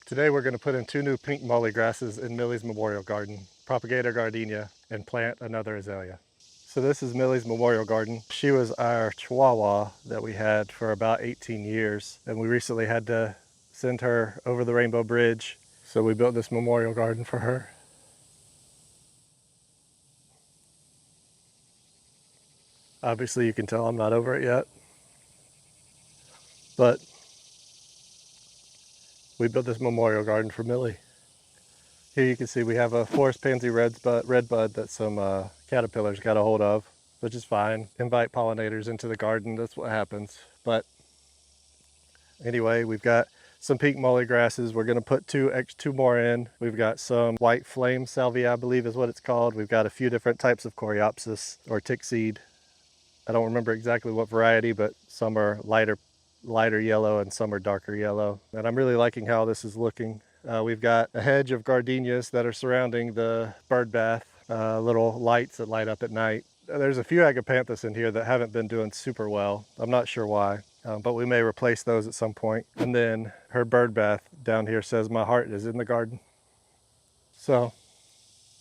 Today we're going to put in 2 new pink muhly grasses in Millie's memorial garden, Propagating Gardenia, and plant another azalea. So this is Millie's memorial garden. She was our Chihuahua that we had for about 18 years, and we recently had to send her over the Rainbow Bridge. So we built this memorial garden for her. Obviously you can tell I'm not over it yet, but we built this memorial garden for Millie. Here you can see we have a forest pansy redbud that some caterpillars got a hold of, which is fine. Invite pollinators into the garden, that's what happens. But anyway, we've got some pink muhly grasses. We're gonna put two more in. We've got some white flame salvia, I believe is what it's called. We've got a few different types of coreopsis or tick seed. I don't remember exactly what variety, but some are lighter yellow and some are darker yellow. And I'm really liking how this is looking. We've got a hedge of gardenias that are surrounding the bird bath, little lights that light up at night. There's a few agapanthus in here that haven't been doing super well. I'm not sure why, but we may replace those at some point. And then her bird bath down here says, "My heart is in the garden." So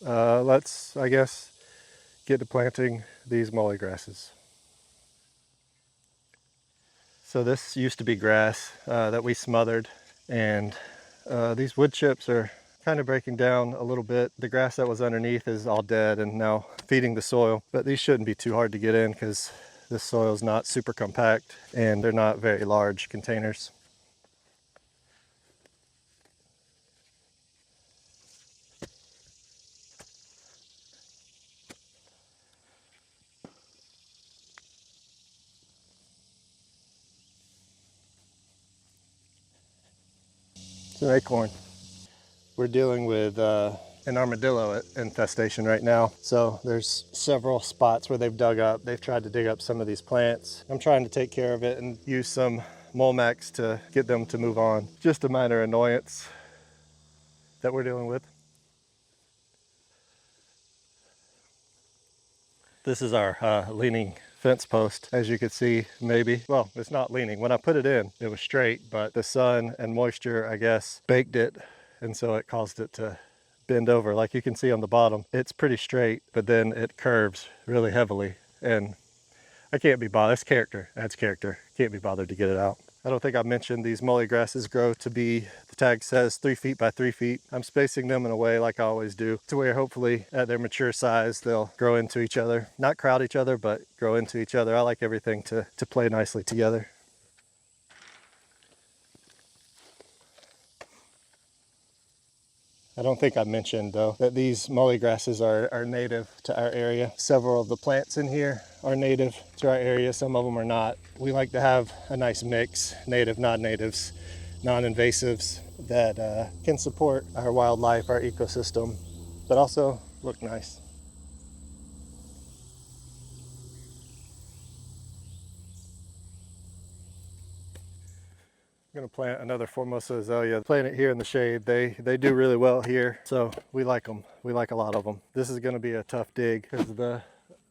let's, I guess, get to planting these muhly grasses. So this used to be grass that we smothered, and these wood chips are kind of breaking down a little bit. The grass that was underneath is all dead and now feeding the soil, but these shouldn't be too hard to get in because this soil is not super compact and they're not very large containers. It's an acorn. We're dealing with an armadillo infestation right now. So there's several spots where they've dug up. They've tried to dig up some of these plants. I'm trying to take care of it and use some Mulmax to get them to move on. Just a minor annoyance that we're dealing with. This is our leaning fence post, as you can see, maybe. Well, it's not leaning. When I put it in, it was straight, but the sun and moisture, I guess, baked it, and so it caused it to bend over. Like you can see on the bottom, it's pretty straight, but then it curves really heavily, and I can't be bothered. It's character. That's character. Can't be bothered to get it out. I don't think I mentioned these muhly grasses grow to be, the tag says 3 feet by 3 feet. I'm spacing them in a way like I always do to where hopefully at their mature size they'll grow into each other. Not crowd each other, but grow into each other. I like everything to play nicely together. I don't think I mentioned though that these muhly grasses are native to our area. Several of the plants in here are native to our area, some of them are not. We like to have a nice mix, native, non-natives, non-invasives that can support our wildlife, our ecosystem, but also look nice. I'm gonna plant another Formosa Azalea. Plant it here in the shade. They do really well here, so we like them. We like a lot of them. This is gonna be a tough dig because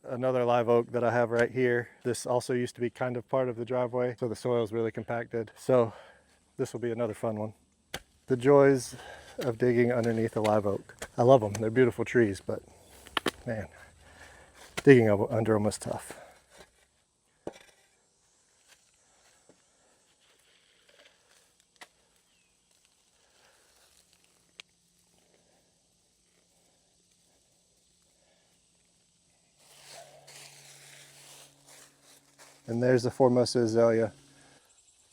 another live oak that I have right here. This also used to be kind of part of the driveway, so the soil is really compacted. So this will be another fun one. The joys of digging underneath a live oak. I love them. They're beautiful trees, but man, digging under them was tough. And there's the Formosa Azalea.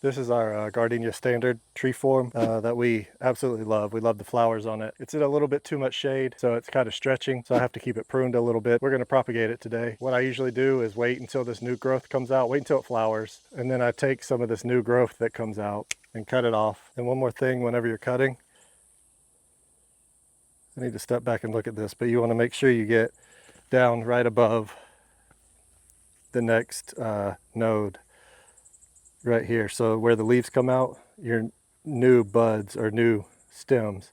This is our Gardenia standard tree form that we absolutely love. We love the flowers on it. It's in a little bit too much shade, so it's kind of stretching, so I have to keep it pruned a little bit. We're gonna propagate it today. What I usually do is wait until this new growth comes out, wait until it flowers, and then I take some of this new growth that comes out and cut it off. And one more thing, whenever you're cutting, I need to step back and look at this, but you wanna make sure you get down right above the next node right here. So where the leaves come out, your new buds or new stems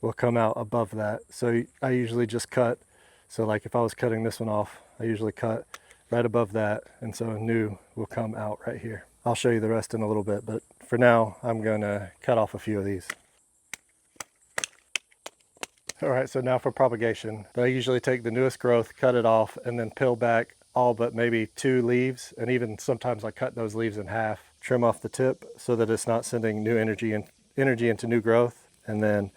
will come out above that. So I usually just cut, so like if I was cutting this one off, I usually cut right above that, and so new will come out right here. I'll show you the rest in a little bit, but for now I'm gonna cut off a few of these. All right, so now for propagation. I usually take the newest growth, cut it off, and then peel back all but maybe 2 leaves, and even sometimes I cut those leaves in half, trim off the tip so that it's not sending new energy into new growth, and then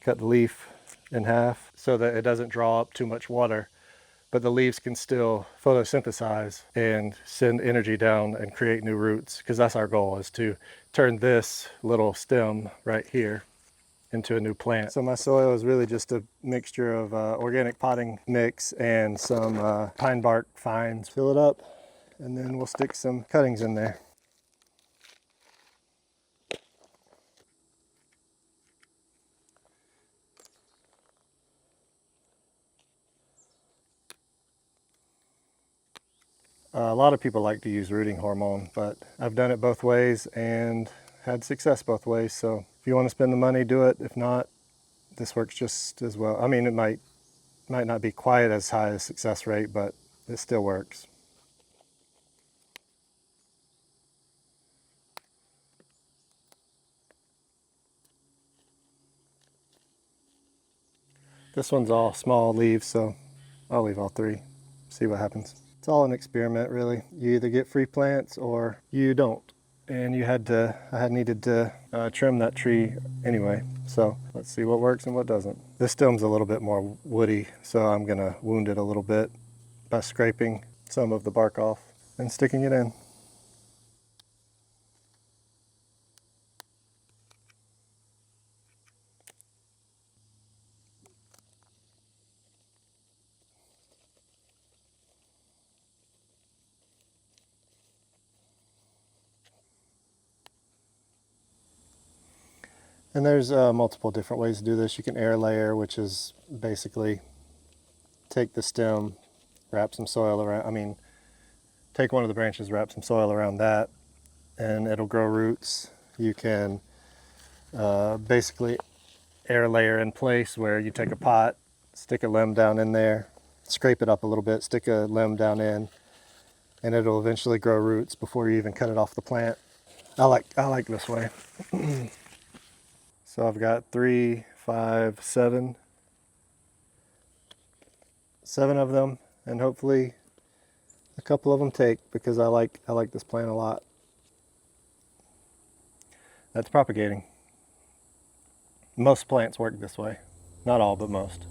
cut the leaf in half so that it doesn't draw up too much water, but the leaves can still photosynthesize and send energy down and create new roots, because that's our goal, is to turn this little stem right here into a new plant. So my soil is really just a mixture of organic potting mix and some pine bark fines. Fill it up, and then we'll stick some cuttings in there. A lot of people like to use rooting hormone, but I've done it both ways and had success both ways. So if you want to spend the money, do it. If not, this works just as well. I mean, it might not be quite as high a success rate, but it still works. This one's all small leaves, so I'll leave all 3. See what happens. It's all an experiment, really. You either get free plants or you don't. And I had needed to trim that tree anyway. So let's see what works and what doesn't. This stem's a little bit more woody, so I'm gonna wound it a little bit by scraping some of the bark off and sticking it in. And there's multiple different ways to do this. You can air layer, which is basically take the stem, wrap some soil around, take one of the branches, wrap some soil around that, and it'll grow roots. You can basically air layer in place, where you take a pot, stick a limb down in there, scrape it up a little bit, stick a limb down in, and it'll eventually grow roots before you even cut it off the plant. I like this way. So I've got 3, 5, 7 of them, and hopefully a couple of them take, because I like this plant a lot. That's propagating. Most plants work this way. Not all, but most.